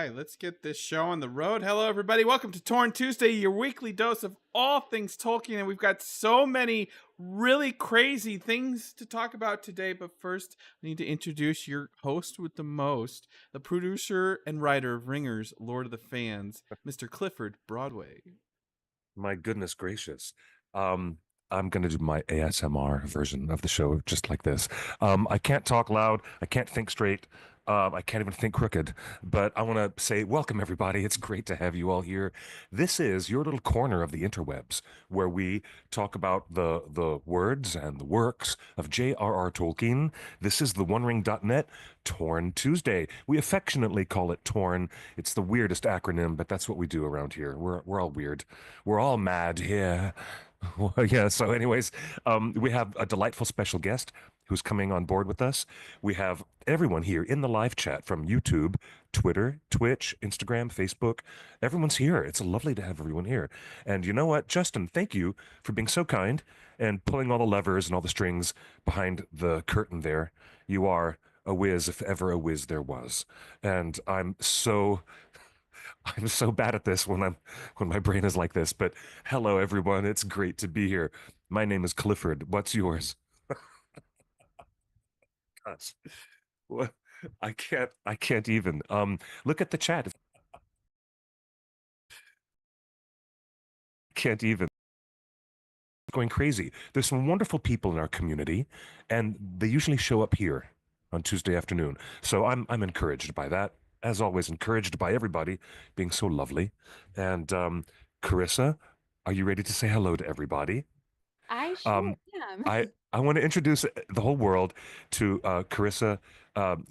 right, let's get this show on the road. Hello, everybody. Welcome to Torn Tuesday, your weekly dose of all things Tolkien. And we've got so many really crazy things to talk about today. But first, I need to introduce your host with the most, the producer and writer of Ringers, Lord of the Fans, Mr. Clifford Broadway. My goodness gracious. Um, I'm going to do my ASMR version of the show just like this. I can't talk loud. I can't think straight. I can't even think crooked. But I want to say, welcome, everybody. It's great to have you all here. This is your little corner of the interwebs where we talk about the words and the works of J.R.R. Tolkien. This is the OneRing.net Torn Tuesday. We affectionately call it Torn. It's the weirdest acronym, but that's what we do around here. We're all weird. We're all mad here. Well, yeah. So, anyways, we have a delightful special guest who's coming on board with us. We have everyone here in the live chat from YouTube, Twitter, Twitch, Instagram, Facebook. Everyone's here. It's lovely to have everyone here. And you know what, Justin, thank you for being so kind and pulling all the levers and all the strings behind the curtain there. You are a whiz, if ever a whiz there was. And I'm so bad at this when my brain is like this. But hello, everyone. It's great to be here. My name is Clifford. What's yours? Gosh, what? I can't even. Look at the chat. Can't even. Going crazy. There's some wonderful people in our community, and they usually show up here on Tuesday afternoon. So I'm encouraged by that. As always, encouraged by everybody being so lovely. And Carissa, are you ready to say hello to everybody? I sure Um, am. I want to introduce the whole world to Carissa.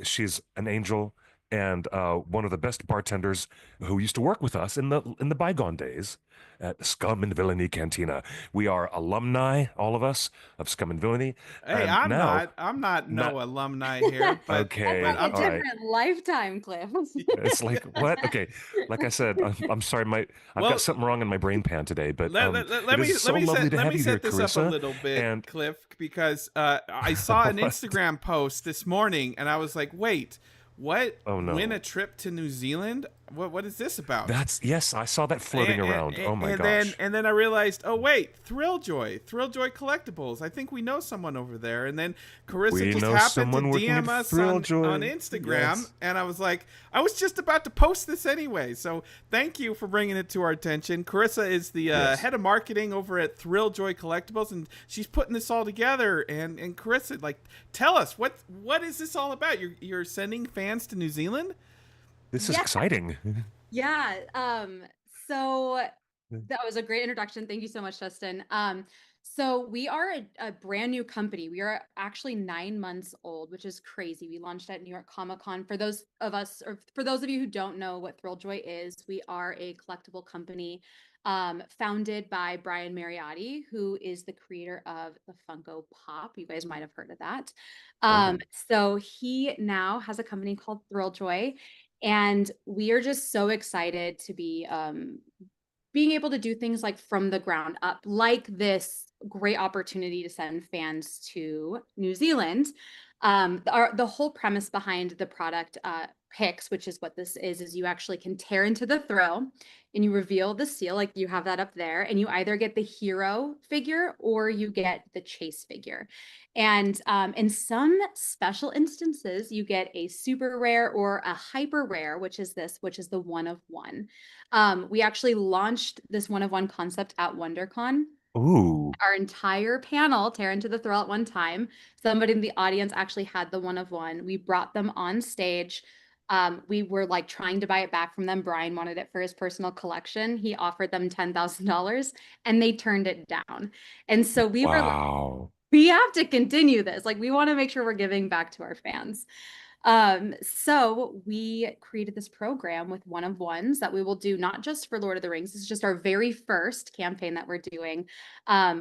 She's an angel and one of the best bartenders who used to work with us in the bygone days at Scum and Villainy Cantina. We are alumni, all of us, of Scum and Villainy, Hey, and I'm now not. I'm not not no alumni here, but That's okay. like a I'm. All right. different lifetime, Cliff. It's like what? Okay, like I said, I'm sorry. I've got Well, something wrong in my brain pan today, but let it me is so lovely to let have me you here, set this up a Carissa. little bit, And Cliff, because I saw an what? Instagram post this morning and I was like, wait, what? Oh Win a no. trip to New Zealand? What is this about? That's yes, I saw that floating around. Oh my gosh. And then I realized, oh wait, Thrilljoy Collectibles. I think we know someone over there. And then Carissa We just know happened to someone working at DM us on Thrilljoy. Instagram, Yes. and I was like, I was just about to post this anyway. So thank you for bringing it to our attention. Carissa is the Yes. head of marketing over at Thrilljoy Collectibles, and she's putting this all together. And Carissa, like, tell us what is this all about? You're sending fans to New Zealand? This is Yeah, exciting. yeah. So that was a great introduction. Thank you so much, Justin. So we are a brand new company. We are actually 9 months old, which is crazy. We launched at New York Comic Con. For those of us, or for those of you who don't know what Thrilljoy is, we are a collectible company founded by Brian Mariotti, who is the creator of the Funko Pop. You guys might have heard of that. Oh yeah. So he now has a company called Thrilljoy, and we are just so excited to be being able to do things like from the ground up, like this great opportunity to send fans to New Zealand. The whole premise behind the product picks, which is what this is you actually can tear into the thrill and you reveal the seal, like you have that up there, and you either get the hero figure or you get the chase figure. And in some special instances, you get a super rare or a hyper rare, which is the one of one. We actually launched this one of one concept at WonderCon. Ooh. Our entire panel tear into the thrill at one time. Somebody in the audience actually had the one of one. We brought them on stage. We were like trying to buy it back from them. Brian wanted it for his personal collection. He offered them $10,000 and they turned it down. And so we were like, Wow. we have to continue this. Like, we want to make sure we're giving back to our fans. So we created this program with one of ones that we will do not just for Lord of the Rings. This is just our very first campaign that we're doing,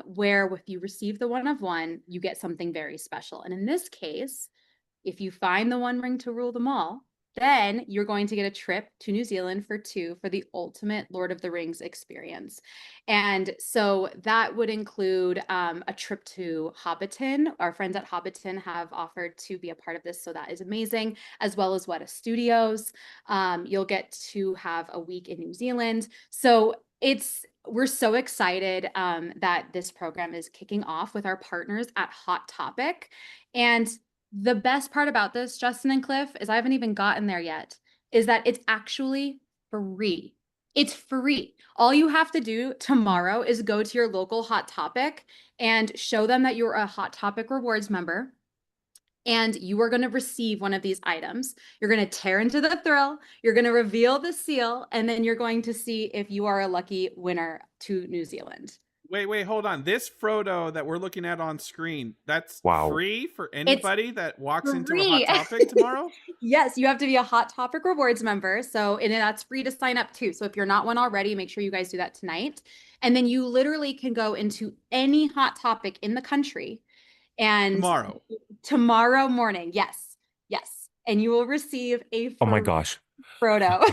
where if you receive the one of one, you get something very special. And in this case, if you find the one ring to rule them all, then you're going to get a trip to New Zealand for 2 for the ultimate Lord of the Rings experience. And so that would include a trip to Hobbiton. Our friends at Hobbiton have offered to be a part of this, so that is amazing, as well as Weta Studios. You'll get to have a week in New Zealand. So we're so excited that this program is kicking off with our partners at Hot Topic. And the best part about this, Justin and Cliff, is I haven't even gotten there yet, is that it's actually free. It's free. All you have to do tomorrow is go to your local Hot Topic and show them that you're a Hot Topic Rewards member. And you are going to receive one of these items. You're going to tear into the thrill. You're going to reveal the seal. And then you're going to see if you are a lucky winner to New Zealand. Wait, hold on. This Frodo that we're looking at on screen, that's Wow. free for anybody that walks into a free. Hot Topic tomorrow? Yes, you have to be a Hot Topic Rewards member. So, and that's free to sign up too. So if you're not one already, make sure you guys do that tonight. And then you literally can go into any Hot Topic in the country and tomorrow morning. Yes. And you will receive a Oh my gosh. Frodo.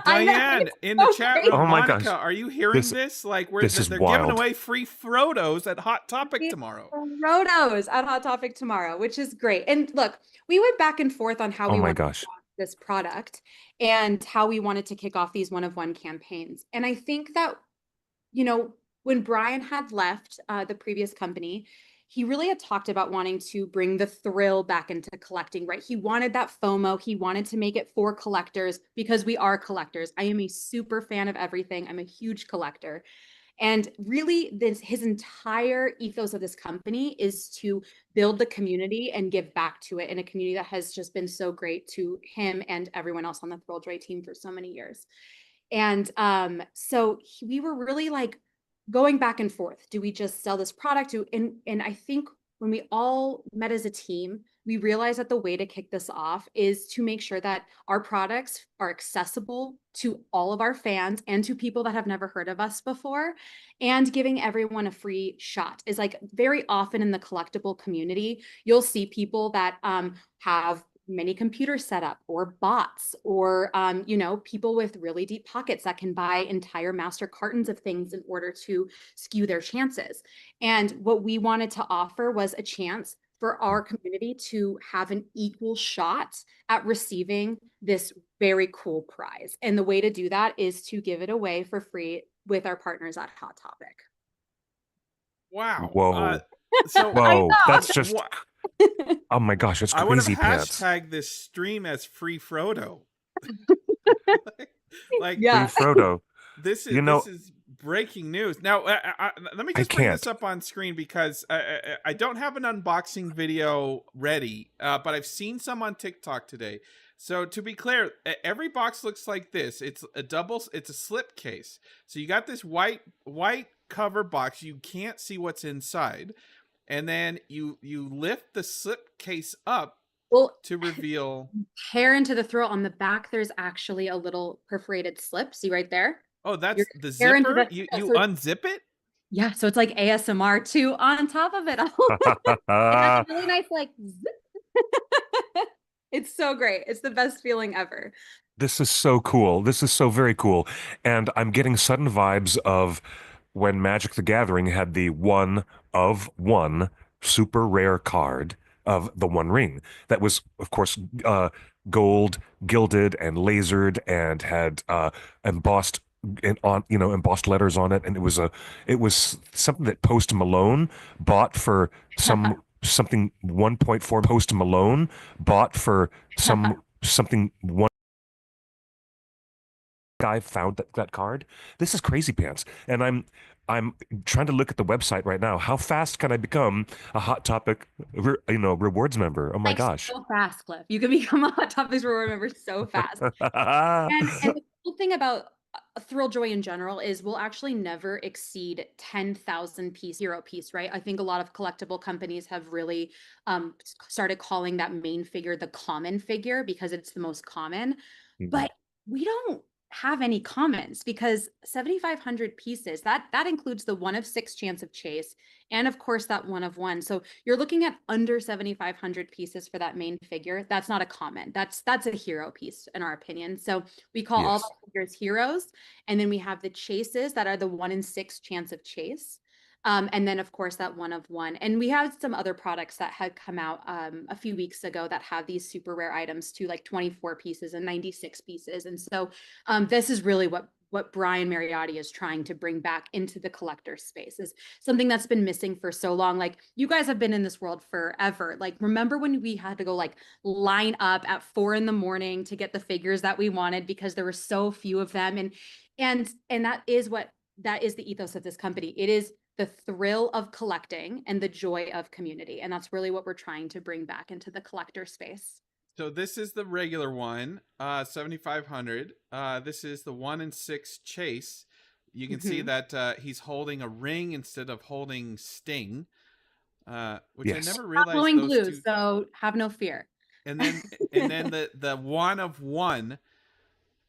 Diane in the chat room. Oh my Monica, gosh. are you hearing this? Like they're wild. giving away free Frodos at Hot Topic tomorrow. Frodos at Hot Topic tomorrow, which is great. And look, we went back and forth on how we wanted to launch this product and how we wanted to kick off these one-of-one campaigns. And I think that, when Brian had left the previous company, he really had talked about wanting to bring the thrill back into collecting, right? He wanted that FOMO. He wanted to make it for collectors because we are collectors. I am a super fan of everything. I'm a huge collector. And really, his entire ethos of this company is to build the community and give back to it in a community that has just been so great to him and everyone else on the Thrilljoy team for so many years. And so we were really like going back and forth. Do we just sell this product? And I think when we all met as a team, we realized that the way to kick this off is to make sure that our products are accessible to all of our fans and to people that have never heard of us before, and giving everyone a free shot. Is like very often in the collectible community, you'll see people that have many computers set up or bots or people with really deep pockets that can buy entire master cartons of things in order to skew their chances. And what we wanted to offer was a chance for our community to have an equal shot at receiving this very cool prize. And the way to do that is to give it away for free with our partners at Hot Topic. Wow. Whoa. Whoa. That's just oh my gosh, it's crazy. I would have hashtagged this stream as Free Frodo. Free Frodo. This is breaking news. Now, let me just bring this up on screen because I don't have an unboxing video ready, but I've seen some on TikTok today. So to be clear, every box looks like this. It's a slip case. So you got this white cover box. You can't see what's inside. And then you lift the slip case up to reveal. Tear into the throat. On the back, there's actually a little perforated slip. See right there? Oh, that's the zipper? You unzip it? Yeah, so it's like ASMR too on top of it. It has a really nice zip. It's so great. It's the best feeling ever. This is so cool. This is so very cool. And I'm getting sudden vibes of when Magic the Gathering had the 1 of 1 super rare card of the One Ring. That was, of course, gold, gilded, and lasered, and had embossed letters on it. And it was something that Post Malone bought for something 1.4. Post Malone bought for something one guy found that card. This is crazy pants. And I'm trying to look at the website right now. How fast can I become a Hot Topic rewards member? Oh my gosh. So fast, Cliff. You can become a Hot Topics reward member so fast. and the cool thing about Thrilljoy in general is we'll actually never exceed 10,000 piece, hero piece, right? I think a lot of collectible companies have really started calling that main figure the common figure because it's the most common. But we don't have any comments, because 7,500 pieces, that includes the 1 of 6 chance of chase, and of course that 1 of 1. So you're looking at under 7,500 pieces for that main figure. That's not a common. That's a hero piece in our opinion. So we call all Yes. the figures heroes, and then we have the chases that are the 1 in 6 chance of chase. And then of course that 1 of 1. And we have some other products that had come out a few weeks ago that have these super rare items too, like 24 pieces and 96 pieces. And so this is really what Brian Mariotti is trying to bring back into the collector space, is something that's been missing for so long. Like, you guys have been in this world forever. Like, remember when we had to go like line up at 4 a.m. to get the figures that we wanted because there were so few of them? And that is the ethos of this company. It is the thrill of collecting and the joy of community. And that's really what we're trying to bring back into the collector space. So this is the regular one, 7,500. This is the 1 in 6 chase. You can see that he's holding a ring instead of holding Sting, which Yes. I never Not realized blowing those blue, two. so have no fear. And then the 1 of 1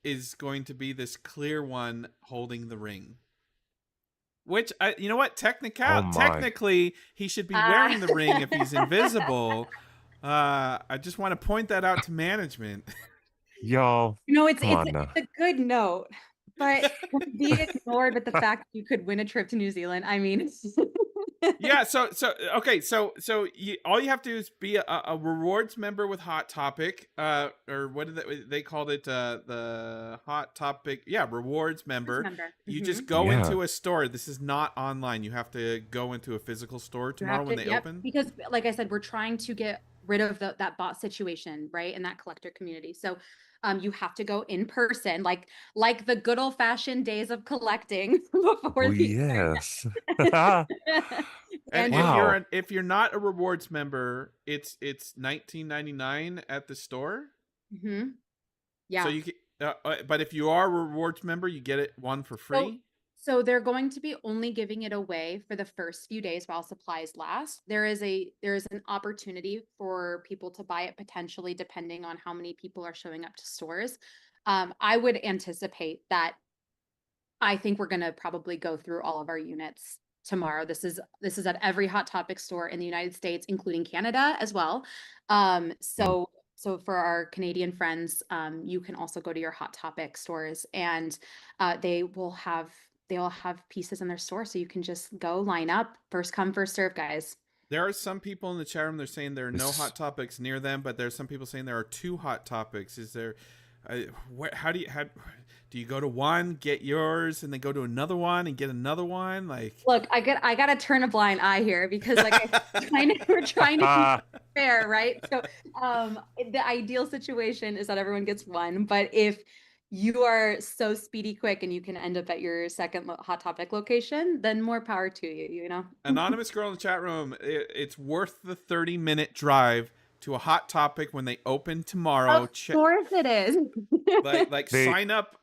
is going to be this clear one holding the ring. Which, you know what? Oh my. Technically, he should be wearing the ring if he's invisible. I just want to point that out to management. Y'all. It's Come on now. a good note, but be ignored with the fact you could win a trip to New Zealand. I mean, Yeah. So okay. So all you have to do is be a rewards member with Hot Topic, or what did they called it? The Hot Topic. Yeah, rewards member. You just go Yeah. into a store. This is not online. You have to go into a physical store tomorrow when they open. Because, like I said, we're trying to get rid of that bot situation, right, in that collector community. So you have to go in person, like the good old fashioned days of collecting before Oh, the yes. And Wow. if you're not a rewards member, it's $19.99 at the store. Mm-hmm. Yeah. So you can, but if you are a rewards member, you get it one for free. So they're going to be only giving it away for the first few days while supplies last. There is an opportunity for people to buy it potentially, depending on how many people are showing up to stores. I would anticipate that. I think we're going to probably go through all of our units tomorrow. This is at every Hot Topic store in the United States, including Canada as well. So for our Canadian friends, you can also go to your Hot Topic stores, and they'll have pieces in their store, so you can just go line up, first come, first serve, guys. There are some people in the chat room. They're saying there are no This- Hot Topics near them, but there's some people saying there are 2 Hot Topics. Is there? How do you go to one, get yours, and then go to another one and get another one? Like, look, I gotta turn a blind eye here, because like we're trying to be fair, right? So the ideal situation is that everyone gets one, but if you are so speedy quick and you can end up at your second Hot Topic location, then more power to you. anonymous girl in the chat room, it's worth the 30-minute drive to a Hot Topic when they open tomorrow. Of course it is. Sign up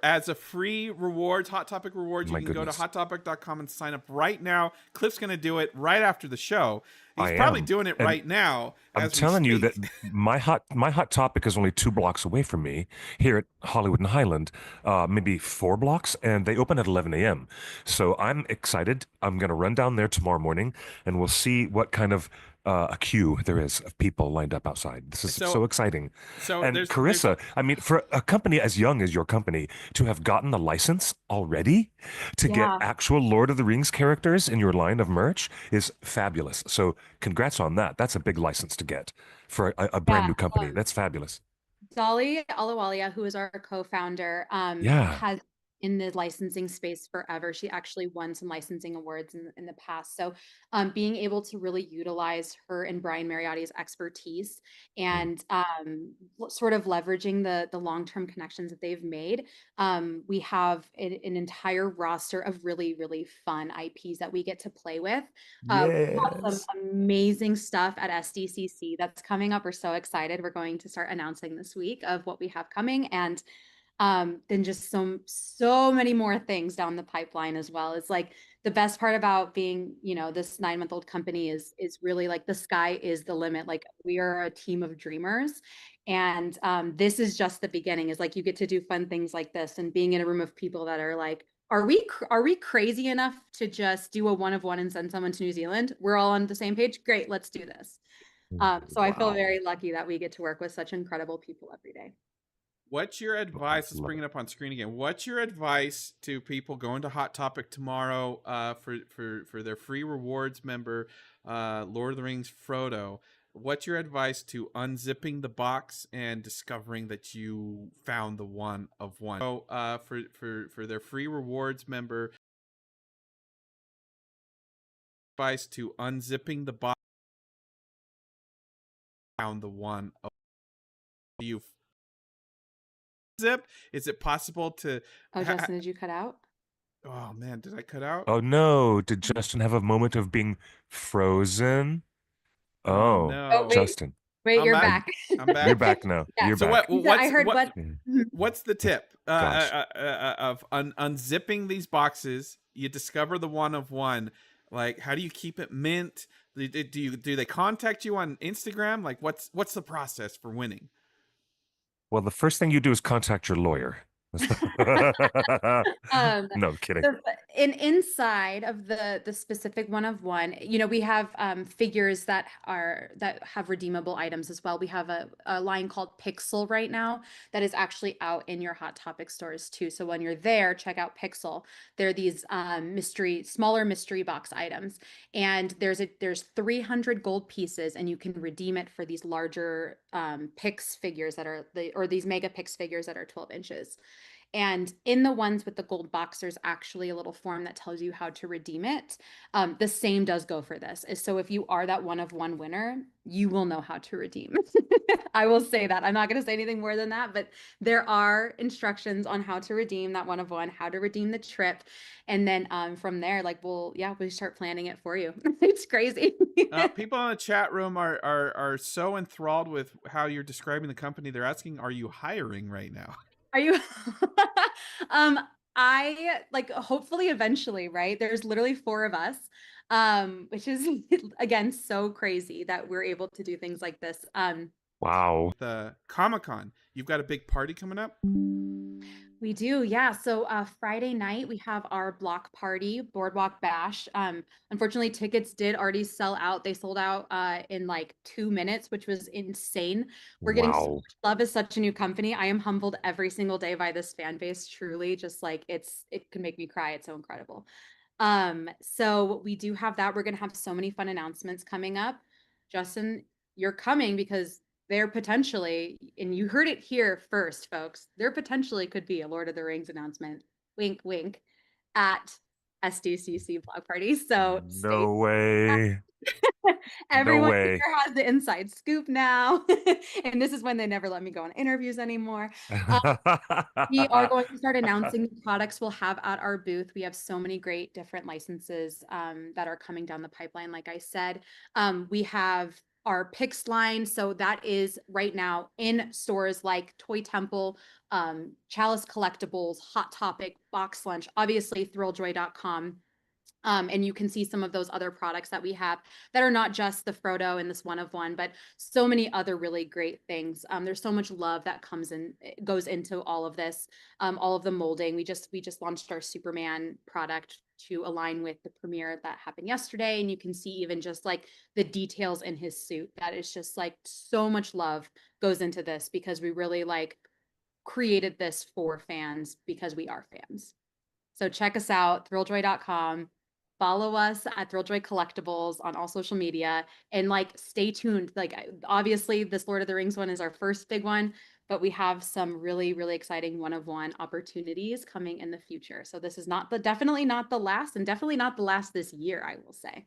as a free rewards, Hot Topic rewards. You can go to hottopic.com and sign up right now. Cliff's going to do it right after the show. He's probably doing it right now. I'm telling you that my hot topic is only 2 blocks away from me here at Hollywood and Highland, maybe 4 blocks, and they open at 11 a.m. So I'm excited. I'm going to run down there tomorrow morning, and we'll see what kind of a queue there is of people lined up outside. This is so exciting. And Carissa, I mean, for a company as young as your company to have gotten the license already to get actual Lord of the Rings characters in your line of merch is fabulous. So congrats on that. That's a big license to get for a brand new company. That's fabulous. Dolly Alawalia, who is our co-founder, has in the licensing space forever. She actually won some licensing awards in the past. So being able to really utilize her and Brian Mariotti's expertise and sort of leveraging the long-term connections that they've made, we have an entire roster of really, really fun IPs that we get to play with. We have some amazing stuff at SDCC that's coming up. We're so excited. We're going to start announcing this week of what we have coming, and then just so many more things down the pipeline as well. It's like the best part about being, this 9-month-old company is really like the sky is the limit. Like, we are a team of dreamers, And this is just the beginning, is like you get to do fun things like this and being in a room of people that are like, are we crazy enough to just do a one of one and send someone to New Zealand? We're all on the same page. Great, let's do this. So I feel Wow. very lucky that we get to work with such incredible people every day. What's your advice? Let's Love bring it. it up on screen again. What's your advice to people going to Hot Topic tomorrow for their free rewards member, Lord of the Rings Frodo? What's your advice to unzipping the box and discovering that you found the one of one? So, for their free rewards member, advice to unzipping the box, found the one of you zip. Is it possible to? Oh, Justin, did you cut out? Oh man, did I cut out? Oh no, did Justin have a moment of being frozen? Oh Oh, Oh, no. Justin, wait, I'm you're back. back. I'm you're back. back now. Yeah. You're So back. I heard what? what's the tip Gosh. of unzipping these boxes? You discover the one of one. Like, how do you keep it mint? Do they contact you on Instagram? Like, what's the process for winning? Well, the first thing you do is contact your lawyer. Um, No, kidding. the inside of the specific one of one, we have figures that have redeemable items as well. We have a line called Pixel right now that is actually out in your Hot Topic stores too. So when you're there, check out Pixel. They're these smaller mystery box items, and there's 300 gold pieces, and you can redeem it for these larger Pix figures that are these Mega Pix figures that are 12 inches. And in the ones with the gold box, there's actually a little form that tells you how to redeem it. The same does go for this. So if you are that one of one winner, you will know how to redeem. I will say that. I'm not going to say anything more than that, but there are instructions on how to redeem that one of one, how to redeem the trip. And then from there, like, we start planning it for you. It's crazy. People in the chat room are so enthralled with how you're describing the company. They're asking, "Are you hiring right now?" Are you? um, I like hopefully eventually, right? There's literally 4 of us, which is again so crazy that we're able to do things like this. Wow. The Comic-Con, you've got a big party coming up. We do, yeah. So Friday night we have our block party, Boardwalk Bash. Unfortunately, tickets did already sell out. They sold out in like 2 minutes, which was insane. We're getting so Wow. much love as such a new company. I am humbled every single day by this fan base. Truly, just like it can make me cry. It's so incredible. So we do have that. We're gonna have so many fun announcements coming up. Justin, you're coming because there potentially, and you heard it here first, folks, there potentially could be a Lord of the Rings announcement, wink, wink, at SDCC Block Party. So stay No way. No Everyone here way. has the inside scoop now. And this is when they never let me go on interviews anymore. We are going to start announcing the products we'll have at our booth. We have so many great different licenses that are coming down the pipeline. Like I said, we have our Pix line. So that is right now in stores like Toy Temple, Chalice Collectibles, Hot Topic, Box Lunch, obviously Thrilljoy.com. And you can see some of those other products that we have that are not just the Frodo and this one of one, but so many other really great things. There's so much love that goes into all of this, all of the molding. We just launched our Superman product to align with the premiere that happened yesterday, and you can see even just like the details in his suit. That is just like so much love goes into this because we really like created this for fans because we are fans. So check us out, thrilljoy.com. Follow us at Thrilljoy Collectibles on all social media and like stay tuned. Like obviously this Lord of the Rings one is our first big one, but we have some really, really exciting one of one opportunities coming in the future. So this is definitely not the last, and definitely not the last this year, I will say.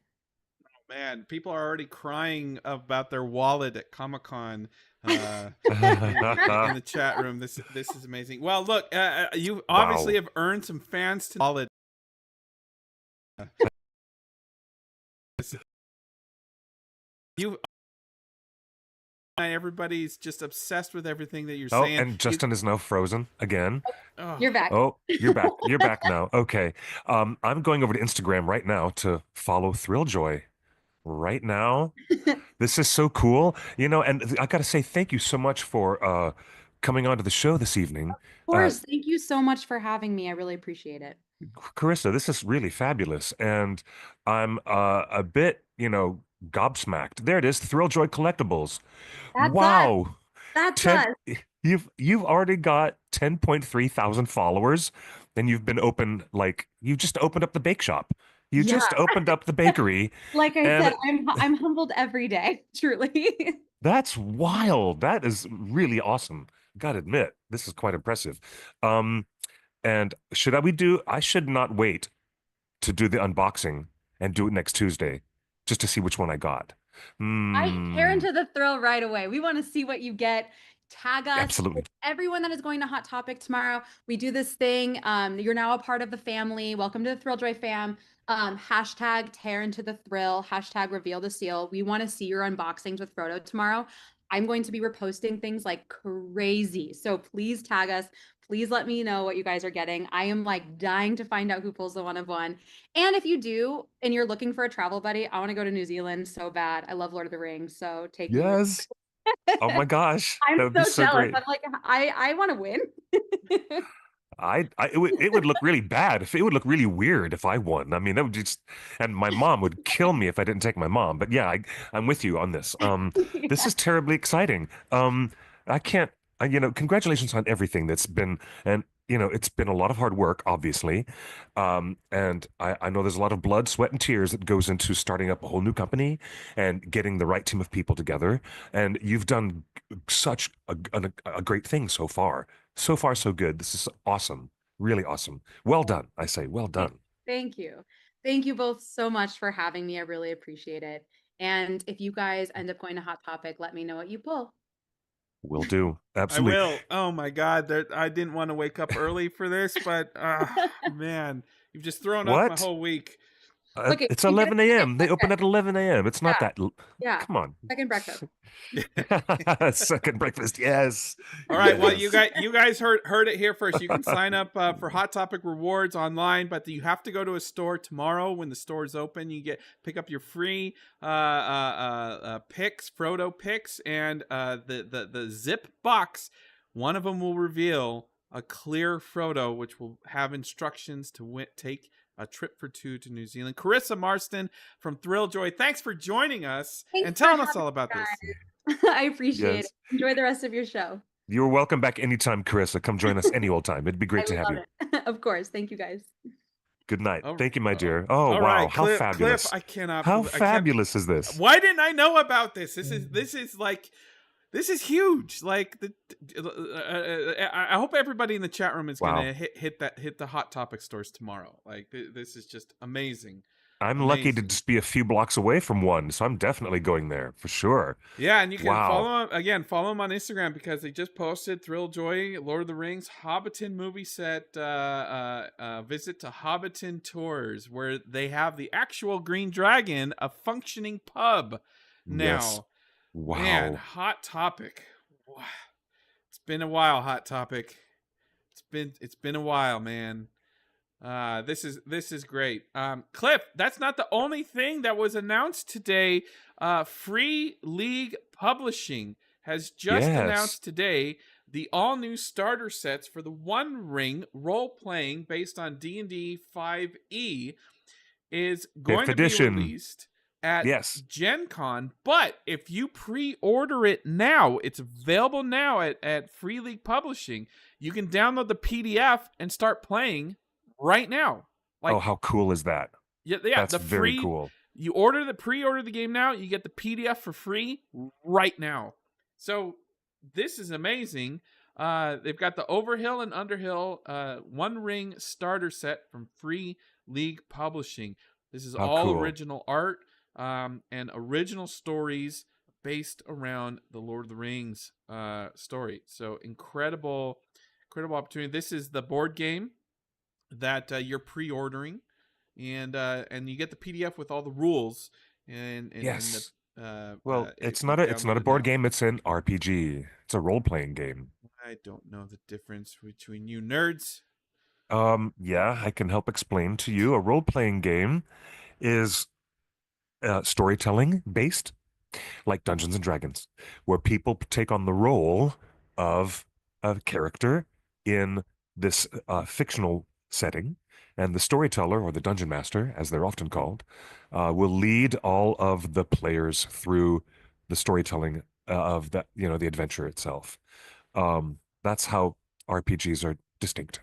Man, people are already crying about their wallet at Comic-Con. In the chat room. This is amazing. Well, look, you obviously have earned some fans to wallet. You everybody's just obsessed with everything that you're saying. And Justin is now frozen again. You're back. Oh, you're back. You're back now. Okay. I'm going over to Instagram right now to follow Thrilljoy right now. This is so cool. And I got to say thank you so much for coming onto the show this evening. Of course, thank you so much for having me. I really appreciate it. Carissa, this is really fabulous. And I'm a bit, gobsmacked. There it is, Thrilljoy Collectibles. That's us. Wow. That's 10 us. you've already got 10.3 thousand followers, and you just opened up the bake shop. You Yeah. just opened up the bakery, Like I said, and I'm humbled every day, truly. that's wild. That is really awesome. Gotta admit, this is quite impressive. Um, and I should not wait to do the unboxing and do it next Tuesday just to see which one I got. I tear Hmm. into the thrill right away. We want to see what you get. Tag us. Absolutely. Everyone that is going to Hot Topic tomorrow, we do this thing. You're now a part of the family. Welcome to the Thrilljoy fam. Hashtag tear into the thrill, hashtag reveal the seal. We want to see your unboxings with Frodo tomorrow. I'm going to be reposting things like crazy. So please tag us. Please let me know what you guys are getting. I am like dying to find out who pulls the one of one. And if you do, and you're looking for a travel buddy, I want to go to New Zealand so bad. I love Lord of the Rings, so take me with Yes. you. Oh my gosh. I'm That would be so so jealous. great. I'm like, I want to win. It would look really bad if it would look really weird if I won. I mean, that would just, and my mom would kill me if I didn't take my mom. But yeah, I'm with you on this. This is terribly exciting. I can't, congratulations on everything that's been, and it's been a lot of hard work, obviously. And I know there's a lot of blood, sweat, and tears that goes into starting up a whole new company and getting the right team of people together. And you've done such a great thing so far. So far, so good. This is awesome. Really awesome. Well done. I say, well done. Thank you. Thank you both so much for having me. I really appreciate it. And if you guys end up going to Hot Topic, let me know what you pull. Will do. I Absolutely. will. Oh my God, I didn't want to wake up early for this, but man, you've just thrown off my What? whole week. Okay, It's you get 11 a.m. They open at 11 a.m. It's not Yeah. that. Yeah. Come on. Second breakfast. Second breakfast. Yes. All right. Well, Yes. you guys heard it here first. You can sign up for Hot Topic rewards online, but you have to go to a store tomorrow when the store is open. You pick up your free picks, Frodo picks, and the zip box. One of them will reveal a clear Frodo, which will have instructions to take a trip for two to New Zealand. Carissa Marston from Thrilljoy, thanks for joining us Thanks and for telling us having all about me, this. guys. I appreciate Yes. it. Enjoy the rest of your show. You're welcome back anytime, Carissa. Come join us any old time. It'd be great to have love you. it. Of course. Thank you, guys. Good night. Oh, Thank you, my oh, dear. Oh, all wow. right, How Cliff, fabulous. I cannot. How I can't. fabulous is this? Why didn't I know about this? This is like, this is huge. Like I hope everybody in the chat room is gonna hit the Hot Topic stores tomorrow. Like this is just amazing. I'm lucky to just be a few blocks away from one, so I'm definitely going there for sure. Yeah, and you can Wow. follow him on Instagram because they just posted Thrilljoy, Lord of the Rings, Hobbiton movie set visit to Hobbiton Tours, where they have the actual Green Dragon, a functioning pub now. Yes. Wow. Man, Hot Topic. It's been a while, Hot Topic. It's been a while, man. This is great. Cliff, that's not the only thing that was announced today. Free League Publishing has just announced today the all new starter sets for the One Ring role playing based on D&D 5e is going to be released at Gen Con. But if you pre-order it now, it's available now at Free League Publishing. You can download the PDF and start playing right now. Like, oh, how cool is that? Yeah, that's very cool. You pre-order the game now, you get the PDF for free right now. So this is amazing. They've got the Overhill and Underhill One Ring starter set from Free League Publishing. This is all original art and original stories based around the Lord of the Rings story. So incredible opportunity. This is the board game that you're pre-ordering, and you get the PDF with all the rules. And yes. Well, it's not a board game. It's an RPG. It's a role-playing game. I don't know the difference between you nerds. Yeah, I can help explain to you. A role-playing game is storytelling based. like Dungeons and Dragons, where people take on the role of a character in this fictional setting, and the storyteller or the dungeon master, as they're often called, will lead all of the players through the storytelling of that, the adventure itself. That's how RPGs are distinct.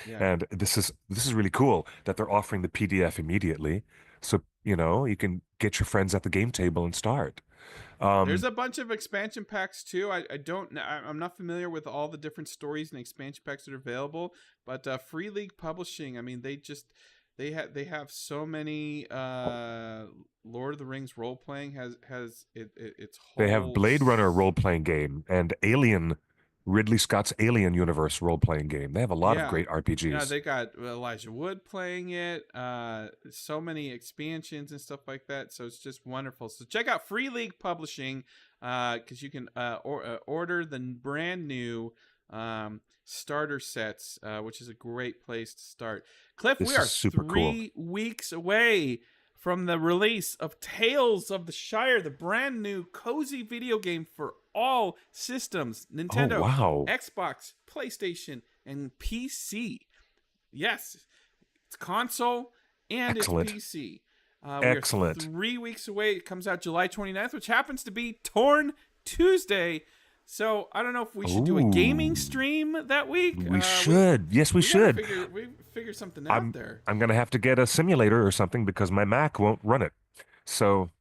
Yeah. And this is really cool that they're offering the PDF immediately, so you can get your friends at the game table and start. There's Um, a bunch of expansion packs too. I don't know. I'm not familiar with all the different stories and expansion packs that are available, but Free League Publishing, I mean, they have so many Lord of the Rings role playing has its they have whole Blade Runner role playing game and Ridley Scott's Alien universe role playing game. They have a lot of yeah. great Yeah, RPGs. they got Elijah Wood playing it. So many expansions and stuff like that. So it's just wonderful. So check out Free League Publishing, because you can order the brand new starter sets, which is a great place to start. Cliff, we This is are super cool. 3 weeks away from the release of Tales of the Shire, the brand new cozy video game for all systems: Oh Nintendo, wow. Xbox, PlayStation, and PC. Yes, it's console and it's Excellent. PC. We are Excellent. 3 weeks away. It comes out July 29th, which happens to be Torn Tuesday. So I don't know if we should do a gaming Ooh. stream that week. We should. Yes, we we gotta should. figure something out I'm there. I'm gonna have to get a simulator or something because my Mac won't run it. So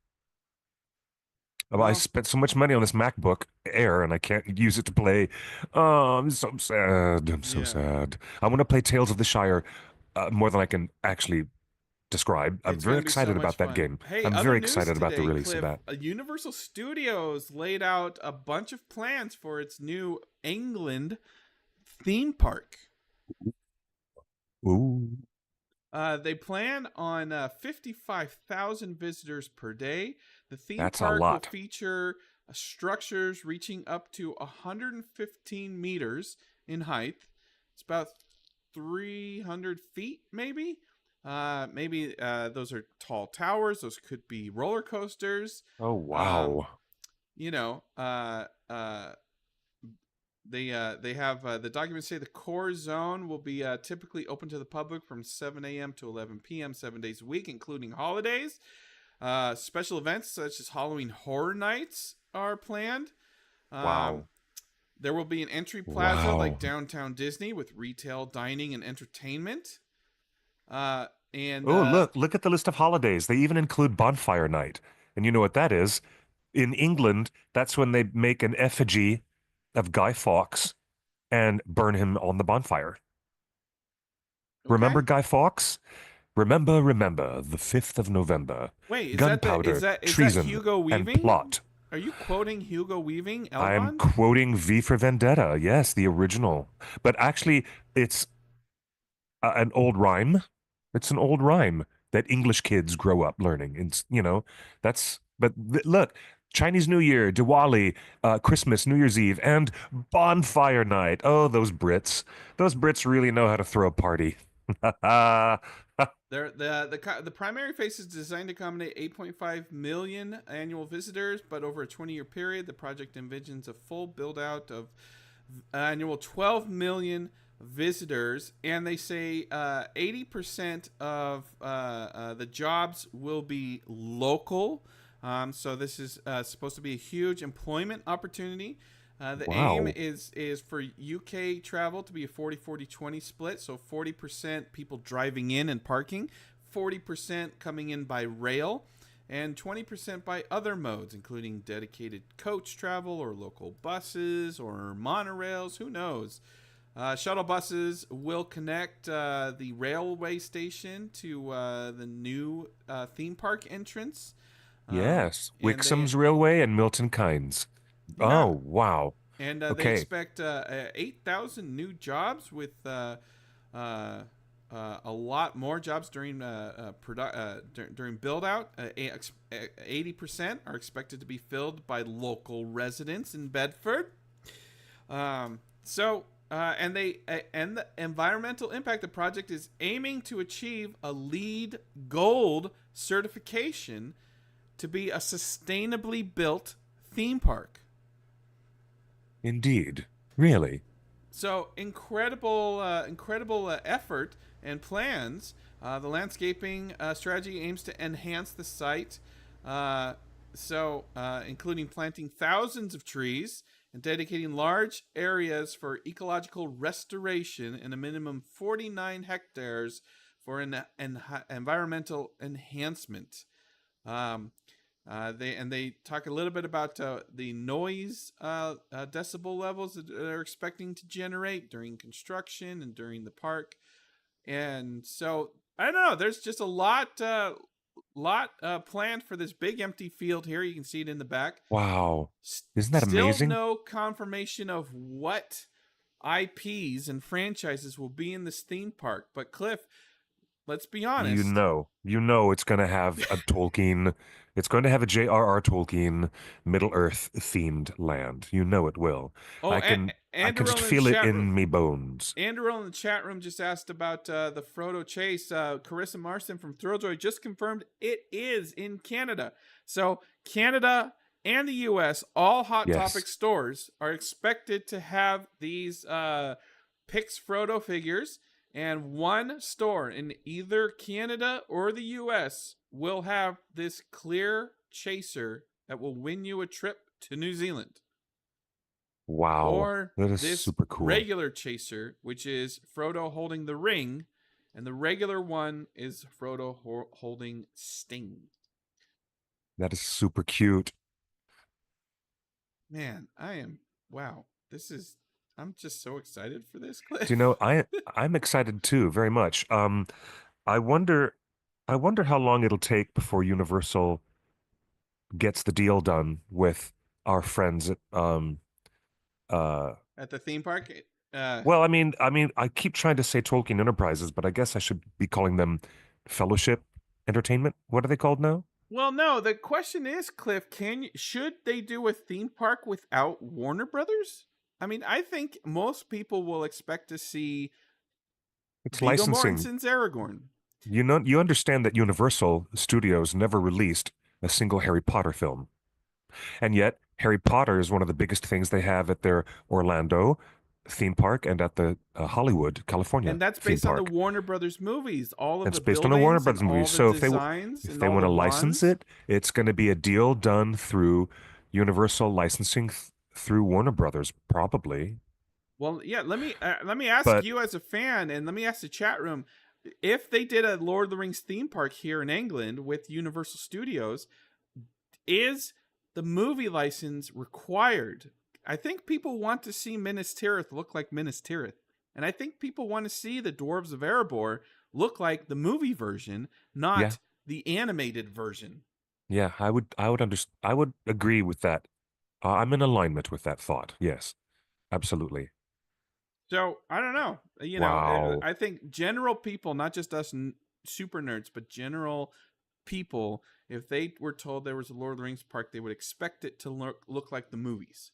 I Well, spent so much money on this MacBook Air and I can't use it to play. Oh, I'm so sad. I'm so yeah, sad. I want to play Tales of the Shire more than I can actually describe. I'm it's very gonna be so excited much about that fun. game. Hey, I'm other very news excited about the today, release of Cliff. that. Universal Studios laid out a bunch of plans for its new England theme park. Ooh, They plan on 55,000 visitors per day. The theme that's a park will lot. feature structures reaching up to 115 meters in height. It's about 300 feet, maybe. Maybe those are tall towers. Those could be roller coasters. Oh Um, wow. you know, they have the documents say the core zone will be typically open to the public from 7 a.m. to 11 p.m. 7 days a week, including holidays. Special events such as Halloween Horror Nights are planned. Um, Wow. there will be an entry plaza like Wow. downtown Disney with retail, dining, and entertainment. And Oh, look at the list of holidays. They even include Bonfire Night. And you know what that is? In England, that's when they make an effigy of Guy Fawkes and burn him on the bonfire. okay. Remember Guy Fawkes? Remember, the 5th of November. Wait, Gunpowder, is that treason, Hugo and Weaving? plot. Are you quoting Hugo Weaving, I'm Elrond? quoting V for Vendetta. Yes, the original. But actually, it's an old rhyme. It's an old rhyme that English kids grow up learning. Look, Chinese New Year, Diwali, Christmas, New Year's Eve, and Bonfire Night. Oh, those Brits. Those Brits really know how to throw a party. The primary phase is designed to accommodate 8.5 million annual visitors, but over a 20-year period, the project envisions a full build out of annual 12 million visitors, and they say 80% of the jobs will be local. So this is supposed to be a huge employment opportunity. The aim Wow. is for UK travel to be a 40-40-20 split. So 40% people driving in and parking, 40% coming in by rail, and 20% by other modes, including dedicated coach travel or local buses or monorails. Who knows? Shuttle buses will connect the railway station to the new theme park entrance. Yes. And they, Wixom's Railway and Milton Keynes. yeah, Oh, wow. and they Okay. expect 8,000 new jobs with a lot more jobs during during build out. 80% are expected to be filled by local residents in Bedford. And the environmental impact of the project is aiming to achieve a LEED Gold certification, to be a sustainably built theme park. Indeed. Really? So incredible effort and plans. The landscaping strategy aims to enhance the site, including planting thousands of trees and dedicating large areas for ecological restoration and a minimum 49 hectares for environmental enhancement. Um, they talk a little bit about the noise decibel levels that they're expecting to generate during construction and during the park, and so I don't know. There's just a lot planned for this big empty field here. You can see it in the back. Wow. Isn't that Still amazing? no confirmation of what IPs and franchises will be in this theme park. But Cliff, let's be honest. You know it's going to have a Tolkien, it's going to have a J.R.R. Tolkien Middle-earth themed land. You know it will. Oh, I can just feel it in me bones. Andrew in the chat room just asked about the Frodo chase. Carissa Marston from Thrilljoy just confirmed it is in Canada. So Canada and the U.S., all Hot Topic stores are expected to have these Pix Frodo figures, and one store in either Canada or the U.S. will have this clear chaser that will win you a trip to New Zealand. Wow. Or that is this super cool. regular chaser, which is Frodo holding the ring, and the regular one is Frodo holding Sting. That is super cute. Man, wow. I'm just so excited for this, Cliff. Do you know, I'm excited too, very much. I wonder how long it'll take before Universal gets the deal done with our friends at at the theme park. Well, I mean, I keep trying to say Tolkien Enterprises, but I guess I should be calling them Fellowship Entertainment. What are they called now? Well, no. The question is, Cliff, should they do a theme park without Warner Brothers? I mean, I think most people will expect to see Viggo licensing. Mortensen's Aragorn. You understand that Universal Studios never released a single Harry Potter film. And yet, Harry Potter is one of the biggest things they have at their Orlando theme park and at the Hollywood, California And that's based on the Warner Brothers movies. All of it's the based on the Warner Brothers movies. So if they want to license it, it's going to be a deal done through Universal licensing through Warner Brothers, probably. Well, yeah. Let me ask you as a fan, and let me ask the chat room: if they did a Lord of the Rings theme park here in England with Universal Studios, is the movie license required? I think people want to see Minas Tirith look like Minas Tirith, and I think people want to see the Dwarves of Erebor look like the movie version, not the animated version. Yeah, I would agree with that. I'm in alignment with that thought. Yes, absolutely. So I don't know. You know, I think general people, not just us super nerds, but general people, if they were told there was a Lord of the Rings park, they would expect it to look like the movies.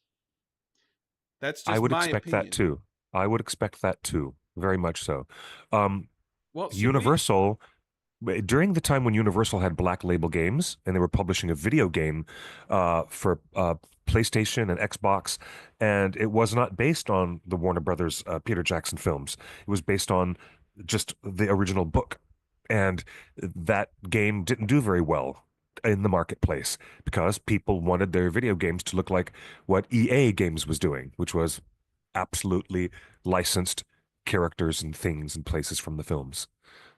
That's just my opinion. I would expect that too. I would expect that too. Very much so. Well, Universal, during the time when Universal had Black Label Games and they were publishing a video game for PlayStation and Xbox, and it was not based on the Warner Brothers Peter Jackson films. It was based on just the original book. And that game didn't do very well in the marketplace because people wanted their video games to look like what EA Games was doing, which was absolutely licensed characters and things and places from the films.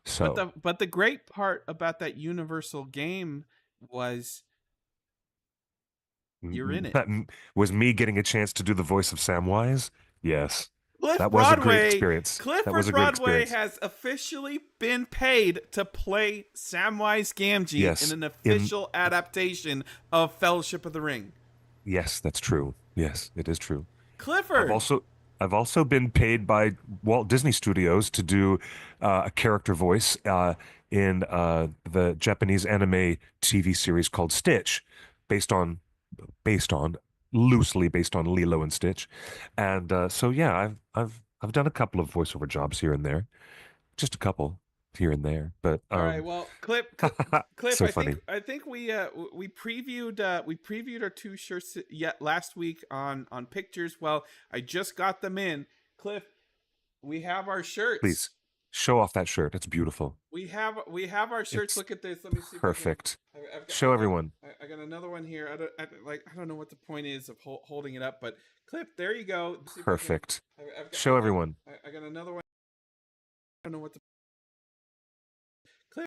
So, but the great part about that Universal game was you're in it. That was me getting a chance to do the voice of Samwise. Yes. That was a great experience. Clifford Broadway has officially been paid to play Samwise Gamgee in an official adaptation of Fellowship of the Ring. Yes, that's true. Yes, it is true. Clifford. I've also been paid by Walt Disney Studios to do a character voice in the Japanese anime TV series called Stitch, loosely based on Lilo and Stitch. And so yeah, I've done a couple of voiceover jobs here and there. Just a couple. here and there. But all right, well, Cliff, so funny. I think we previewed our 2 shirts yet last week on pictures. Well, I just got them in. Cliff, we have our shirts. Please show off that shirt. It's beautiful. We have our shirts. It's Look at this. Let me see if perfect. I can. Show everyone. I got another one here. I don't know what the point is of holding it up, but Cliff, there you go. Perfect. Show everyone. I got another one. I don't know what the Cliff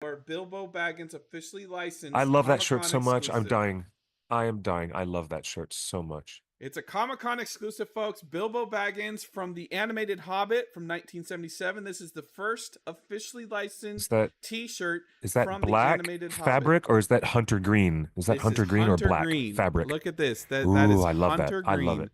or Bilbo Baggins officially licensed. I love that shirt so Comic-Con much. I'm exclusive. dying. I am dying. I love that shirt so much. It's a Comic-Con exclusive, folks. Bilbo Baggins from the animated Hobbit from 1977. This is the first officially licensed T-shirt. Is that from black the animated fabric Hobbit. Or is that hunter green? Is that This hunter is green Hunter or black green. fabric? Look at this. That Ooh, is I love Hunter that. green. I love it.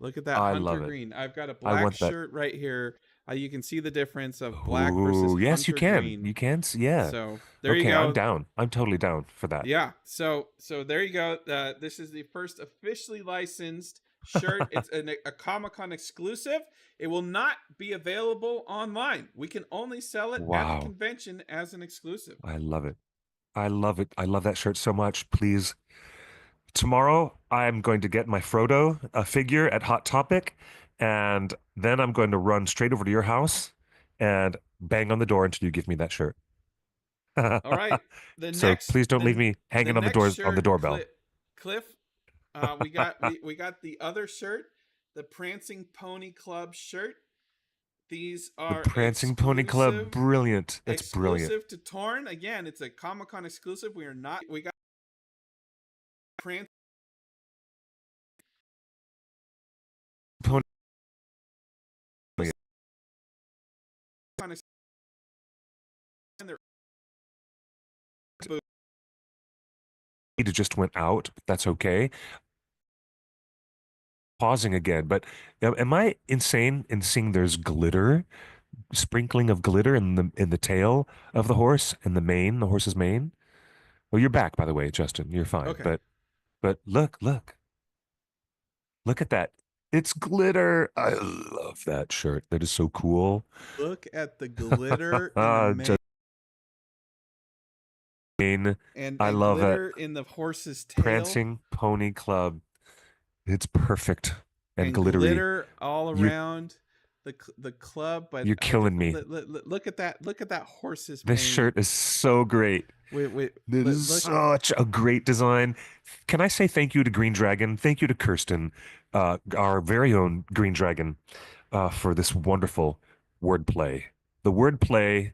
Look at that I Hunter love it. green. I've got a I black want that. shirt right here. You can see the difference of black versus Ooh, yes, you Hunter can. green. You can. Yeah. So there you go. I'm down. I'm totally down for that. Yeah. So there you go. This is the first officially licensed shirt. It's a Comic-Con exclusive. It will not be available online. We can only sell it at the convention as an exclusive. I love it. I love it. I love that shirt so much. Please. Tomorrow, I'm going to get my Frodo figure at Hot Topic, and then I'm going to run straight over to your house and bang on the door until you give me that shirt. All right. So please don't leave me hanging on the doors on the doorbell. Cliff, we got the other shirt, the Prancing Pony Club shirt. These are The Prancing Pony Club, brilliant. That's brilliant. Exclusive to Torn. Again, it's a Comic-Con exclusive. We got Prancing Pony. It just went out. That's okay. Pausing again, but am I insane in seeing there's glitter, sprinkling of glitter in the tail of the horse and the horse's mane? Well, you're back, by the way, Justin. You're fine. Okay. But look at that. It's glitter. I love that shirt. That is so cool. Look at the glitter in the mane. and I love glitter it. in the horse's tail. Prancing Pony Club. It's perfect and glittery. Glitter all around the club. But you're killing me. Look at that! Look at that horse's This mane. shirt is so great. This is such a great design. Can I say thank you to Green Dragon? Thank you to Kirsten, our very own Green Dragon, for this wonderful wordplay. The wordplay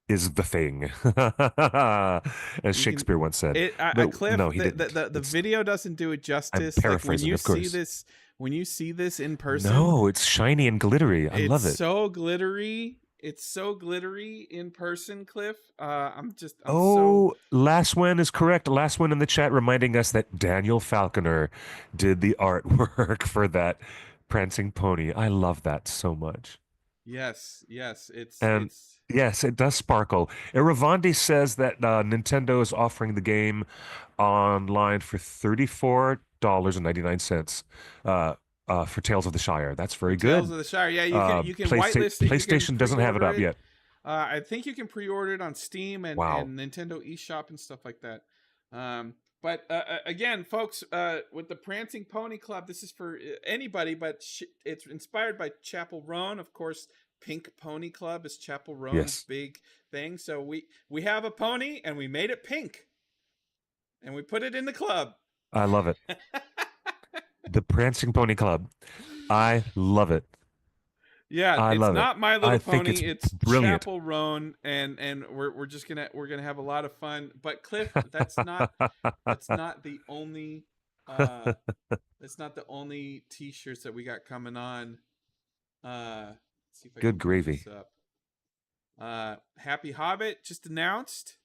is the thing, as Shakespeare once said. Cliff, no, he didn't. The video doesn't do it justice. I'm paraphrasing, like when you of course. When you see this in person, no, it's shiny and glittery. I love it. It's so glittery. It's so glittery in person, Cliff. Last one is correct. Last one in the chat reminding us that Daniel Falconer did the artwork for that Prancing Pony. I love that so much. Yes, yes, it does sparkle. Iravandi says that Nintendo is offering the game online for $34.99 for Tales of the Shire. That's very good. Tales of the Shire, yeah. You can whitelist it. PlayStation doesn't have it up yet. I think you can pre-order it on Steam and Nintendo eShop and stuff like that. But again, folks, with the Prancing Pony Club, this is for anybody, but it's inspired by Chapel Roan, of course. Pink Pony Club is Chapel Roan's big thing. So we have a pony and we made it pink, and we put it in the club. I love it. The Prancing Pony Club. I love it. Yeah, it's not My Little Pony. It's brilliant. Chapel Roan, and we're gonna have a lot of fun. But Cliff, that's not the only T-shirts that we got coming on. Let's see if I Good can gravy. This up. Happy Hobbit just announced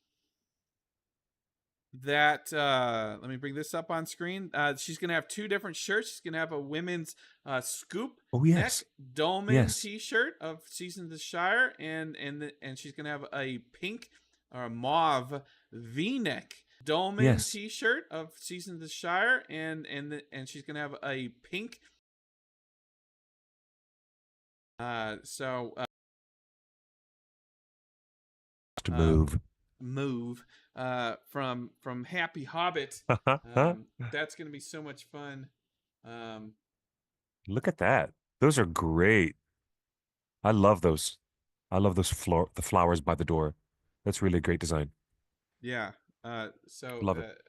that let me bring this up on screen. She's gonna have 2 different shirts. She's gonna have a women's scoop neck dolman T-shirt of Seasons of the Shire, and she's gonna have a pink or a mauve V-neck dolman T-shirt of Seasons of the Shire, and she's gonna have a pink. move. move from Happy Hobbit. That's going to be so much fun. Look at that. Those are great. I love those. I love those the flowers by the door. That's really a great design. Yeah. Love it.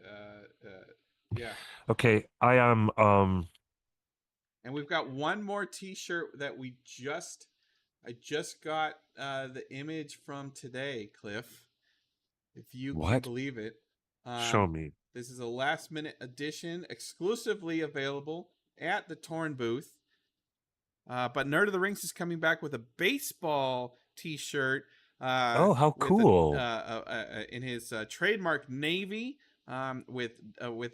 Yeah. Okay, I am And we've got one more T-shirt that I just got the image from today, Cliff. If you can what? believe it. Show me. This is a last-minute edition, exclusively available at the Torn booth. But Nerd of the Rings is coming back with a baseball T-shirt. Oh, how with cool! In his trademark navy, with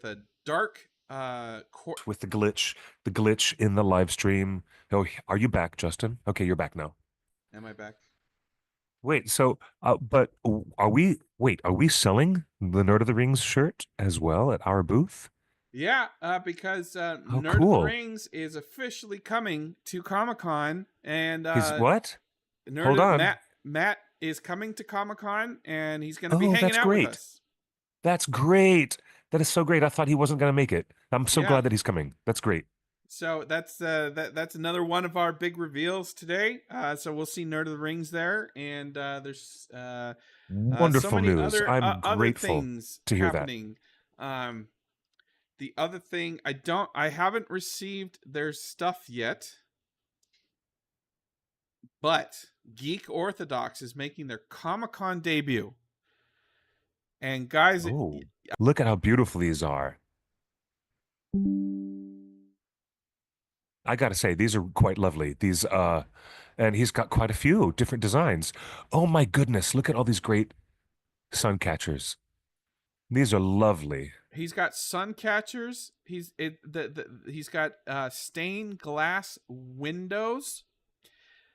a dark With the glitch in the live stream. Oh, are you back, Justin? Okay, you're back now. Am I back? Wait, so but are we selling the Nerd of the Rings shirt as well at our booth? Yeah, because How Nerd of the cool. Rings is officially coming to Comic-Con, and He's what? Nerd Hold of on. Matt is coming to Comic-Con, and he's going to be Oh, hanging that's out with great. us. That's great. That is so great. I thought he wasn't going to make it. I'm so Yeah. glad that he's coming. That's great. So that's another one of our big reveals today. So we'll see Nerd of the Rings there, and there's so Wonderful many news. I'm other grateful things to hear that. happening. The other thing, I haven't received their stuff yet, but Geek Orthodox is making their Comic-Con debut. And guys, Oh, look at how beautiful these are. I gotta say, these are quite lovely. These, and he's got quite a few different designs. Oh my goodness, look at all these great sun catchers. These are lovely. he's got sun catchers. He's got stained glass windows.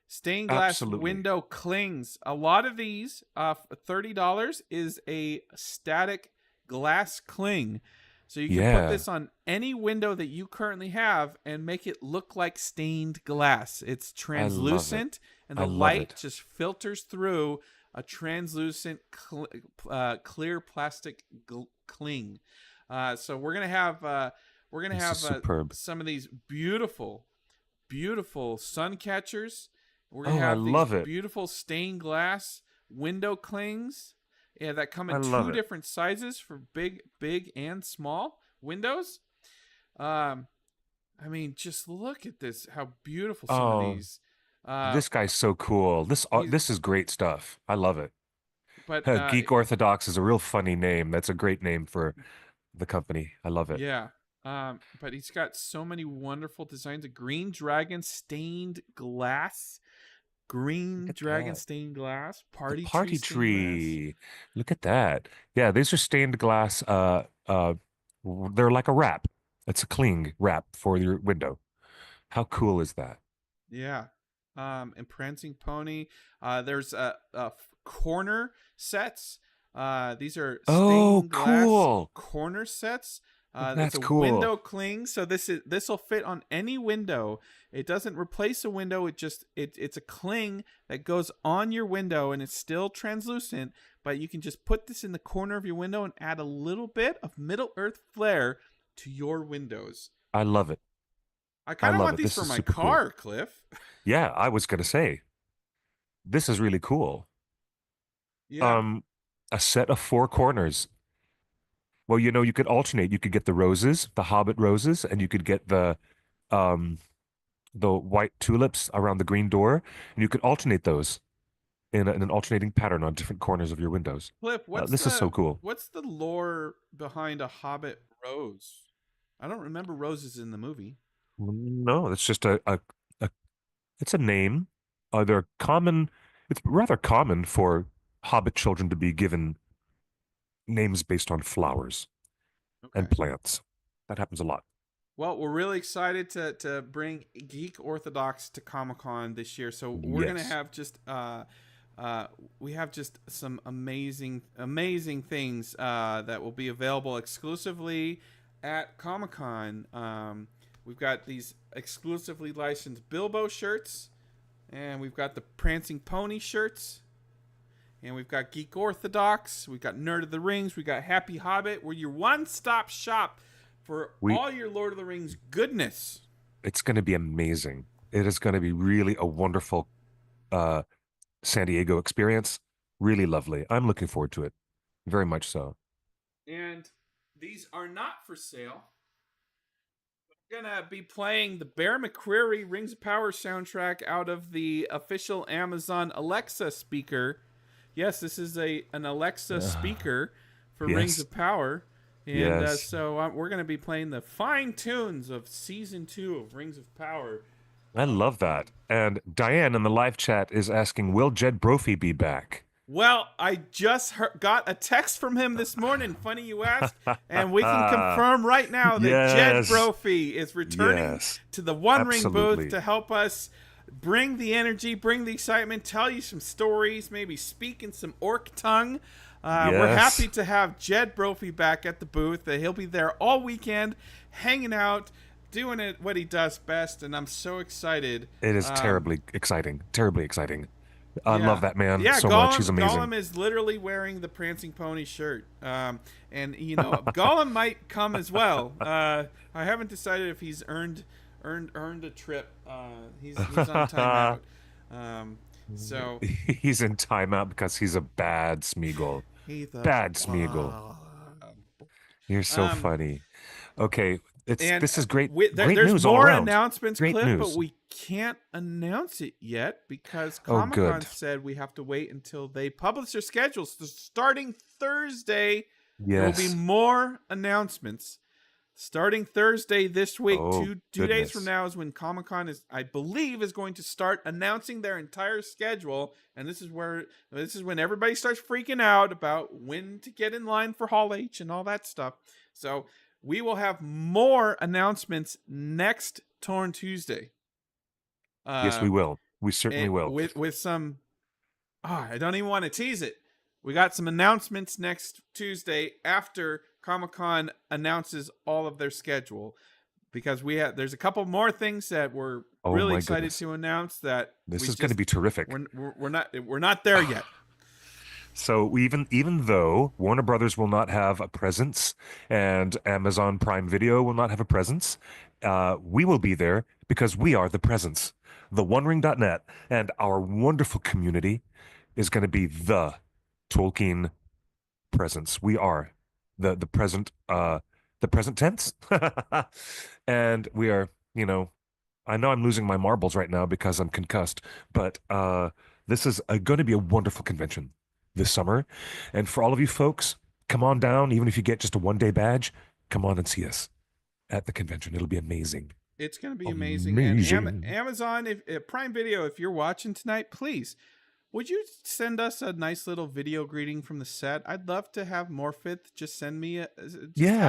Stained glass Absolutely. window clings. A lot of these, $30 is a static glass cling. So you can put this on any window that you currently have and make it look like stained glass. It's translucent, and the light just filters through a translucent clear plastic cling. So we're gonna have superb. some of these beautiful sun catchers. We're Oh, gonna I have these love it. beautiful stained glass window clings. Yeah, that come in I love two it. different sizes for big and small windows. I mean, just look at this. How beautiful some of these. This guy's so cool. This is great stuff. I love it. But Geek Orthodox is a real funny name. That's a great name for the company. I love it. yeah. But he's got so many wonderful designs. A green dragon stained glass. Green dragon stained glass. The Party party tree. Look at that. Yeah, these are stained glass. They're like a wrap. It's a cling wrap for your window. How cool is that? Yeah. And Prancing Pony. There's corner sets. These are stained glass cool. corner sets. That's it's a cool. window cling, so this will fit on any window. It doesn't replace a window. It's a cling that goes on your window, and it's still translucent. But you can just put this in the corner of your window and add a little bit of Middle Earth flair to your windows. I love it. I kind of want these for my car, cool. Cliff. Yeah, I was gonna say, this is really cool. Yeah. A set of 4 corners. Well, you could alternate. You could get the roses, the Hobbit roses, and you could get the white tulips around the green door, and you could alternate those in an alternating pattern on different corners of your windows. Cliff, this is so cool. What's the lore behind a Hobbit rose? I don't remember roses in the movie. No, it's just it's a name. They're common. It's rather common for Hobbit children to be given names based on flowers and plants. That happens a lot. Well, we're really excited to bring Geek Orthodox to Comic-Con this year. So we're gonna have just we have just some amazing things that will be available exclusively at Comic-Con. We've got these exclusively licensed Bilbo shirts, and we've got the Prancing Pony shirts, And we've got Geek Orthodox, we've got Nerd of the Rings, we've got Happy Hobbit. We're your one-stop shop for We all your Lord of the Rings goodness. It's going to be amazing. It is going to be really a wonderful uh San Diego experience. Really lovely. I'm looking forward to it. Very much so. And these are not for sale. We're gonna be playing the Bear McCreary Rings of Power soundtrack out of the official Amazon Alexa speaker. Yes, this is an Alexa speaker for Rings Yes. of Power. And Yes. so we're going to be playing the fine tunes of Season 2 of Rings of Power. I love that. And Diane in the live chat is asking, will Jed Brophy be back? Well, I just got a text from him this morning. Funny you ask. And we can confirm right now that Jed Yes. Brophy is returning Yes. to the One Ring Absolutely. booth to help us bring the energy, bring the excitement, tell you some stories, maybe speak in some orc tongue. We're Yes. happy to have Jed Brophy back at the booth. He'll be there all weekend, hanging out, doing it what he does best, and I'm so excited. It is terribly exciting. Terribly exciting. I Yeah. love that man so Gollum, much. He's amazing. Gollum is literally wearing the Prancing Pony shirt. And, Gollum might come as well. I haven't decided if he's earned a trip. He's on timeout. So He's in timeout because he's a bad Smeagol. he's a Bad Smeagol. You're so funny. Okay, this is great. Great there's news all more around. announcements, Great Cliff, news. but we can't announce it yet because Oh, Comic-Con good. said we have to wait until they publish their schedules. So starting Thursday, there will be Yes. more announcements. Starting Thursday this week, Oh, two days from goodness. now is when Comic-Con I believe, is going to start announcing their entire schedule, and this is when everybody starts freaking out about when to get in line for Hall H and all that stuff. So we will have more announcements next Torn Tuesday. Yes, we will. We certainly will. With some, I don't even want to tease it. We got some announcements next Tuesday after Comic-Con announces all of their schedule, because there's a couple more things that we're Oh, really my excited goodness. to announce that This is going to be terrific. We're not there yet. So even though Warner Brothers will not have a presence and Amazon Prime Video will not have a presence, we will be there because we are the presence. The OneRing.net and our wonderful community is going to be the Tolkien presence. We are the present tense, and we are. I know I'm losing my marbles right now because I'm concussed, but this is going to be a wonderful convention this summer. And for all of you folks, come on down. Even if you get just a one-day badge, come on and see us at the convention. It'll be amazing. It's going to be amazing. And Amazon, if Prime Video, if you're watching tonight, please, would you send us a nice little video greeting from the set? I'd love to have Morphith just send me have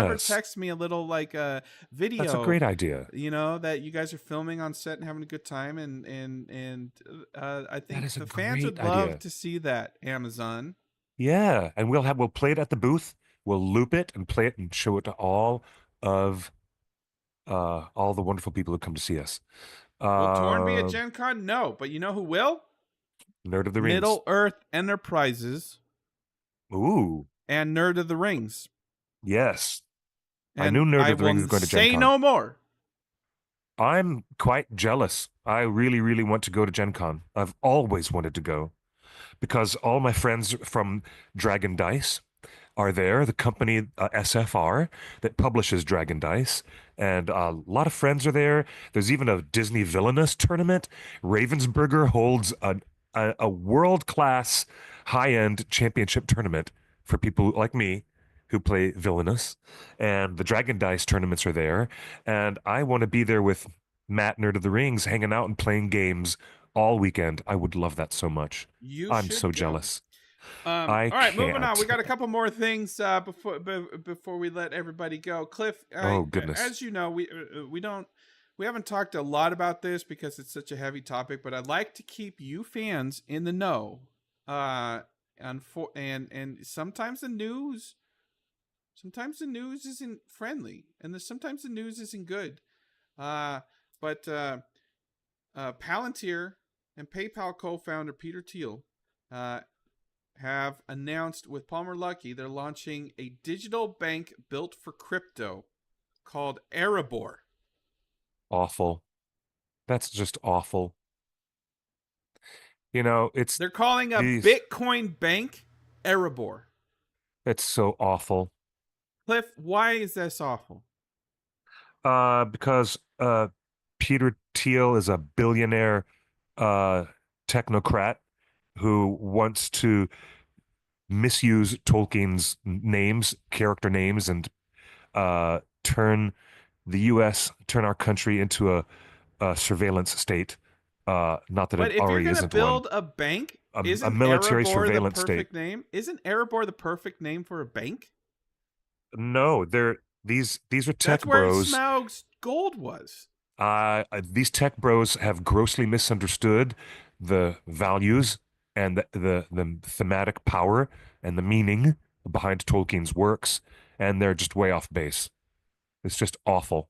her text me a little video. That's a great idea. That you guys are filming on set and having a good time, and I think the fans would love to see that. Amazon. Yeah, and we'll play it at the booth. We'll loop it and play it and show it to all the wonderful people who come to see us. Will Torn be at Gen Con? No, but you know who will? Nerd of the Rings. Middle Earth Enterprises. Ooh. And Nerd of the Rings. Yes. And I knew Nerd of the Rings was going to Gen Con. Say no more. I'm quite jealous. I really, really want to go to Gen Con. I've always wanted to go because all my friends from Dragon Dice are there, the company SFR that publishes Dragon Dice, and a lot of friends are there. There's even a Disney Villainous tournament. Ravensburger holds a world-class, high-end championship tournament for people like me who play Villainous, and the Dragon Dice tournaments are there, and I want to be there with Matt, Nerd of the Rings, hanging out and playing games all weekend. I would love that so much. I'm so jealous. All right, moving on. We got a couple more things before we let everybody go. Cliff, goodness. As you know, we haven't talked a lot about this because it's such a heavy topic, but I'd like to keep you fans in the know. And sometimes the news isn't friendly, and sometimes the news isn't good. But Palantir and PayPal co-founder Peter Thiel have announced with Palmer Luckey they're launching a digital bank built for crypto called Erebor. Awful. That's just awful. You know, it's They're calling a these. Bitcoin bank Erebor. It's so awful. Cliff, why is this awful? Because Peter Thiel is a billionaire uh technocrat who wants to misuse Tolkien's names, character names, and turn turn our country into a surveillance state. Not that it But if you're already going to isn't one. build a bank, A isn't military Erebor the surveillance state. perfect name? Isn't Erebor the perfect name for a bank? No, these are That's tech where bros. Smaug's gold was. These tech bros have grossly misunderstood the values and the thematic power and the meaning behind Tolkien's works, and they're just way off base. It's just awful.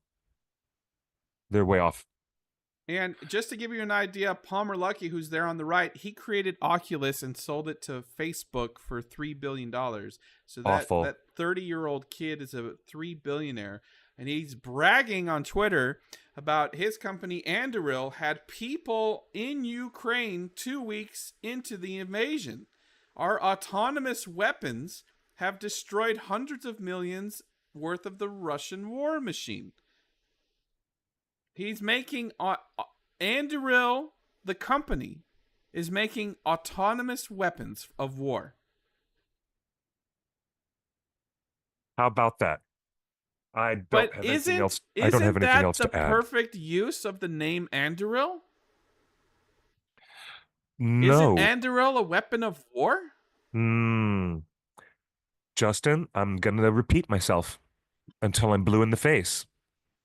They're way off. And just to give you an idea, Palmer Luckey, who's there on the right, he created Oculus and sold it to Facebook for $3 billion. So Awful. that 30-year-old kid is a $3 billionaire, and he's bragging on Twitter about his company Anduril had people in Ukraine 2 weeks into the invasion. Our autonomous weapons have destroyed hundreds of millions worth of the Russian war machine. He's making Anduril, the company, is making autonomous weapons of war. How about that? I don't But have anything else. I don't have isn't anything that else the to add. perfect use of the name Anduril? Isn't No. Anduril a weapon of war? Hmm. Justin, I'm gonna repeat myself until I'm blue in the face.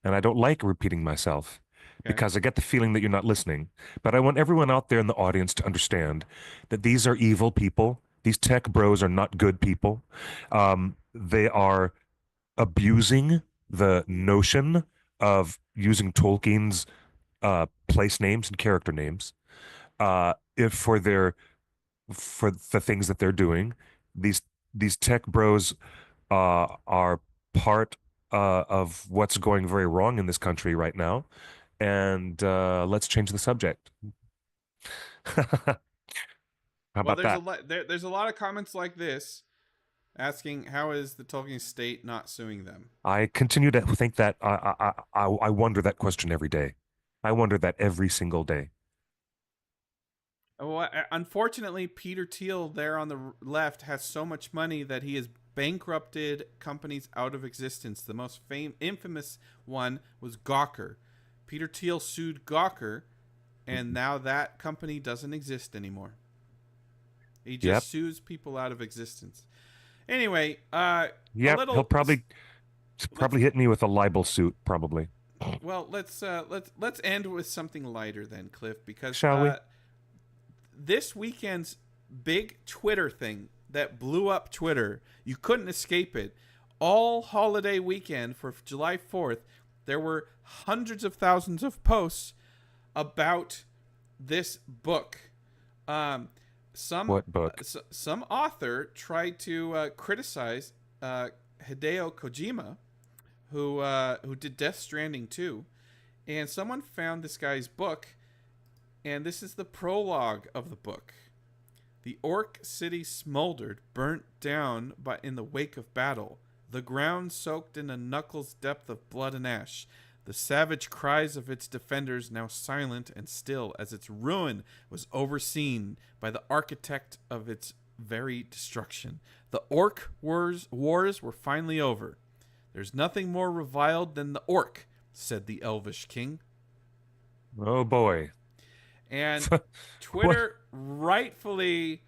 And I don't like repeating myself Okay. because I get the feeling that you're not listening. But I want everyone out there in the audience to understand that these are evil people. These tech bros are not good people. They are abusing the notion of using Tolkien's place names and character names if for the things that they're doing. These these tech bros are part of what's going very wrong in this country right now. And let's change the subject. How Well, about that? there's a lot of comments like this asking how is the Tolkien state not suing them? I continue to think that I wonder that question every day. I wonder that every single day. Well, unfortunately, Peter Thiel there on the left has so much money that he has bankrupted companies out of existence. The most infamous one was Gawker. Peter Thiel sued Gawker, and now that company doesn't exist anymore. He Yep. just sues people out of existence. Anyway, Yep. He'll probably hit me with a libel suit, probably. well, let's end with something lighter then, Cliff, because Shall we? this weekend's big Twitter thing that blew up Twitter, you couldn't escape it. All holiday weekend for July 4th, there were hundreds of thousands of posts about this book. What book? Some author tried to criticize Hideo Kojima, who did Death Stranding 2, and someone found this guy's book, and this is the prologue of the book. The Orc City smoldered, burnt down in the wake of battle. The ground soaked in a knuckle's depth of blood and ash. The savage cries of its defenders now silent and still as its ruin was overseen by the architect of its very destruction. The Orc wars were finally over. There's nothing more reviled than the Orc, said the Elvish king. Oh boy. And Twitter rightfully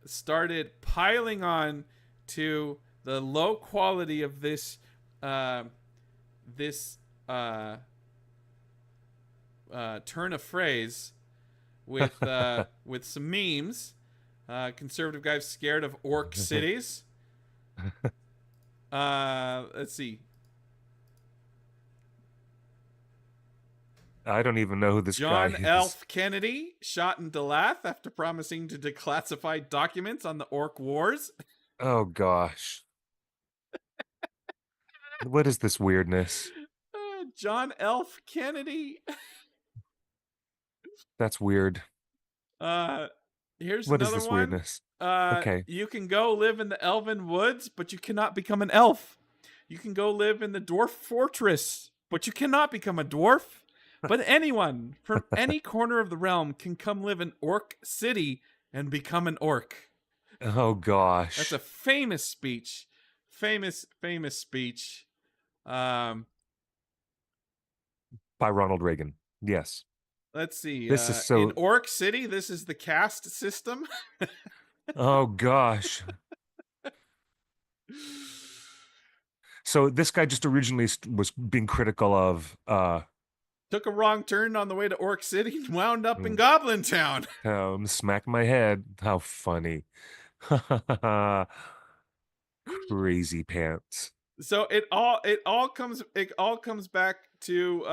started piling on to the low quality of this turn of phrase with with some memes. Conservative guys scared of orc cities. Let's see. I don't even know who this guy John is. F. Kennedy shot in Delath after promising to declassify documents on the Orc Wars. Oh gosh. What is this weirdness? John F. Kennedy. That's weird. Uh, Here's What is another this one. weirdness? Okay. You can go live in the Elven Woods, but you cannot become an elf. You can go live in the Dwarf Fortress, but you cannot become a dwarf. But anyone from any corner of the realm can come live in Orc City and become an orc. Oh gosh. That's a famous speech. Famous speech. Um, By Ronald Reagan. Yes. let's see. This is In so. Orc City, this is the caste system. Oh gosh. So this guy just originally was being critical of Took a wrong turn on the way to Orc City and wound up in Goblin Town. smack my head. How funny. Crazy pants. So it all comes back to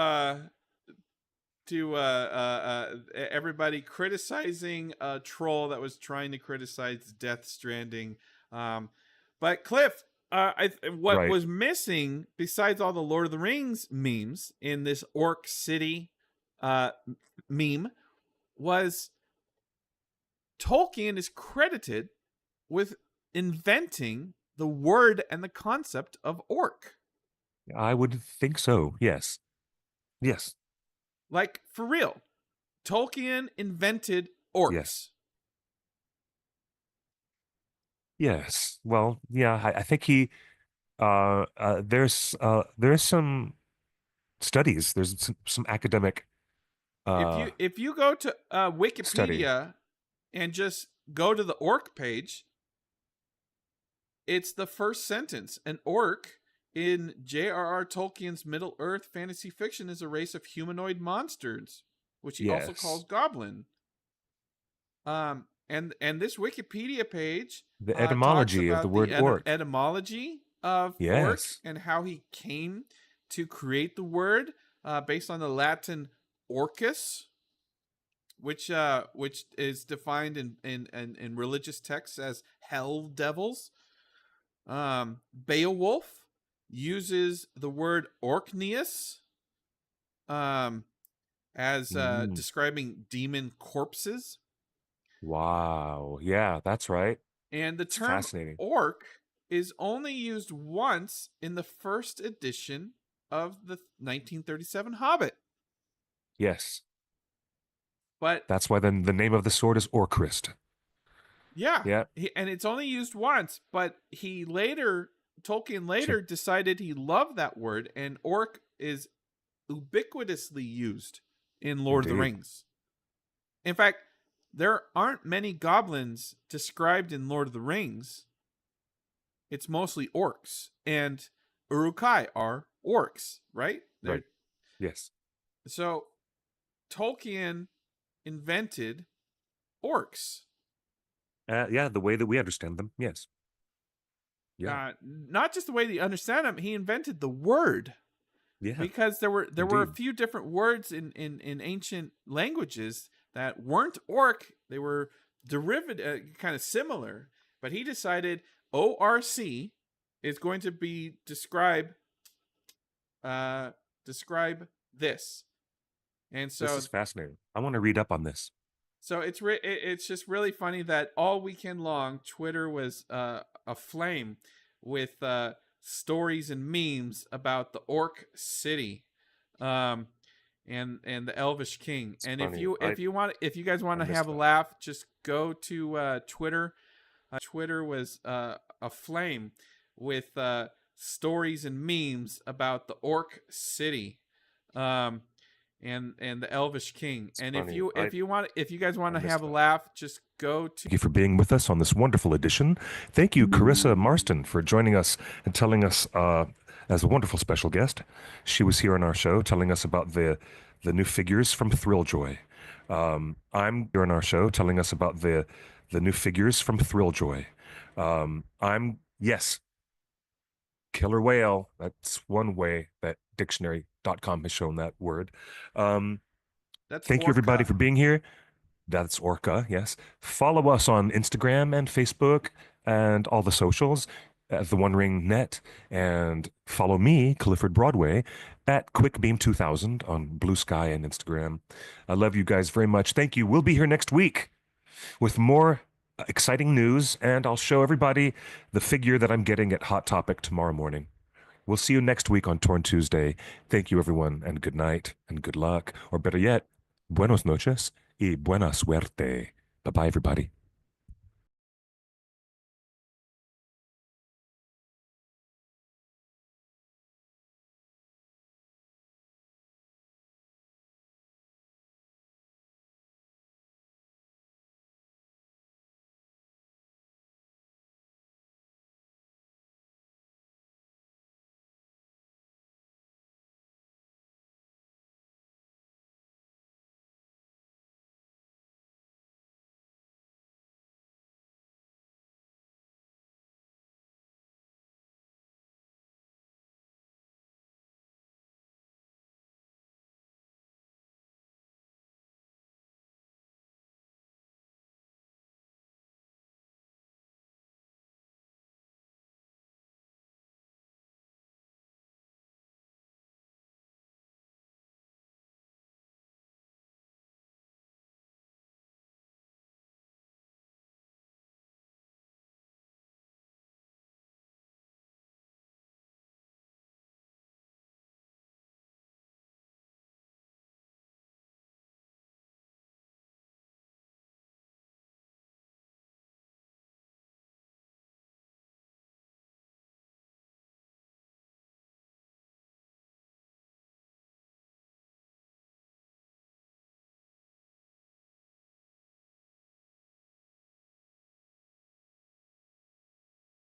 everybody criticizing a troll that was trying to criticize Death Stranding. But Cliff, what Right. was missing besides all the Lord of the Rings memes in this Orc City meme was Tolkien is credited with inventing the word and the concept of orc. I would think so. Yes. Yes. Like, for real. Tolkien invented orcs. Yes. Yes. Well, yeah, I think he there's some studies, there's some academic If you go to study. Wikipedia and just go to the orc page, it's the first sentence. An orc in J.R.R. Tolkien's Middle-earth fantasy fiction is a race of humanoid monsters, which he also Yes. calls goblin. And this Wikipedia page, The etymology talks of the about word orc. etymology of orc Yes. and how he came to create the word based on the Latin orcus, which is defined in religious texts as hell devils. Beowulf uses the word orcneus as describing demon corpses. Wow. Yeah, that's right. And the It's term fascinating. orc is only used once in the first edition of the 1937 Hobbit. Yes. But That's why then the name of the sword is Orcrist. yeah, Yeah. And it's only used once. But Tolkien later decided he loved that word, and orc is ubiquitously used in Lord of the Rings. In fact, there aren't many goblins described in Lord of the Rings. It's mostly orcs, and Uruk-hai are orcs, right? Right. Yes. So Tolkien invented orcs. Yeah, the way that we understand them. Yes. Yeah. Not just the way they understand them, he invented the word. Yeah. Because there were a Indeed. few different words in ancient languages that weren't orc. They were derivative, kind of similar. But he decided ORC is going to be describe this. And so this is fascinating. I want to read up on this. So it's just really funny that all weekend long Twitter was aflame with stories and memes about the Orc City, and the Elvish King. It's and funny. if you guys want to missed have a that. laugh, just go to Twitter. Twitter was aflame with stories and memes about the Orc City. And the Elvish King. It's and funny. if you guys want to missed have a that. laugh, just go to Thank you for being with us on this wonderful edition. Thank you, Carissa Marston, for joining us and telling us as a wonderful special guest. She was here on our show telling us about the new figures from Thrilljoy. I'm here on our show telling us about the new figures from Thrilljoy. Yes, killer whale. That's one way that dictionary .com has shown that word. Thank That's you everybody Orca. for being here. That's Orca, yes. Follow us on Instagram and Facebook and all the socials at the One Ring Net, and follow me, Clifford Broadway, at QuickBeam2000 on Blue Sky and Instagram. I love you guys very much. Thank you. We'll be here next week with more exciting news, and I'll show everybody the figure that I'm getting at Hot Topic tomorrow morning. We'll see you next week on Torn Tuesday. Thank you, everyone, and good night and good luck, or better yet, buenos noches y buena suerte. Bye-bye, everybody.